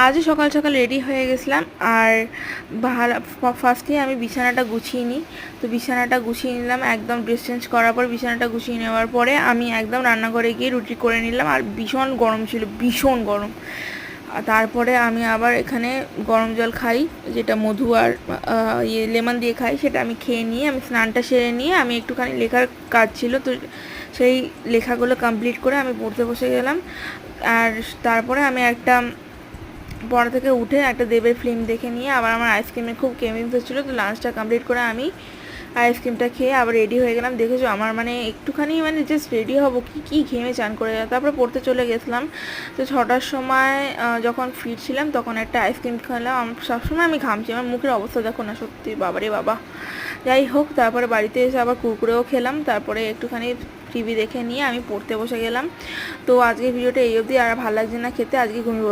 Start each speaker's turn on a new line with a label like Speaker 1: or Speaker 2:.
Speaker 1: আজও সকাল সকাল রেডি হয়ে গেছিলাম। আর ফার্স্টে আমি বিছানাটা গুছিয়ে নিই। তো বিছানাটা গুছিয়ে নিলাম, একদম ড্রেস চেঞ্জ করার পর বিছানাটা গুছিয়ে নেওয়ার পরে আমি একদম রান্নাঘরে গিয়ে রুটি করে নিলাম। আর ভীষণ গরম ছিল, ভীষণ গরম। তারপরে আমি আবার এখানে গরম জল খাই, যেটা মধু আর লেমন দিয়ে খাই, সেটা আমি খেয়ে নিয়ে আমি স্নানটা সেরে নিয়ে আমি একটুখানি লেখার কাজ ছিল, তো সেই লেখাগুলো কমপ্লিট করে আমি পড়তে বসে গেলাম। আর তারপরে আমি একটা পড়া থেকে উঠে একটা দেবের ফিল্ম দেখে নিয়ে আবার আমার আইসক্রিমের খুব ক্রেভিংস হচ্ছিলো, তো লাঞ্চটা কমপ্লিট করে আমি আইসক্রিমটা খেয়ে আবার রেডি হয়ে গেলাম। দেখেছো আমার একটুখানি জাস্ট রেডি হবো কি ঘেমে চান করে তারপরে পড়তে চলে গেছিলাম। তো 6টার সময় যখন ফিরছিলাম তখন একটা আইসক্রিম খেলাম। সবসময় আমি ঘামছি, আমার মুখের অবস্থা দেখো না, সত্যি বাবারে বাবা। যাই হোক, তারপরে বাড়িতে এসে আবার কুরকুরেও খেলাম। তারপরে একটুখানি টিভি দেখে নিয়ে আমি পড়তে বসে গেলাম। তো আজকের ভিডিওটা এই অবধি। আর ভালো লাগছে না খেতে, আজকে ঘুমিয়ে পড়বো।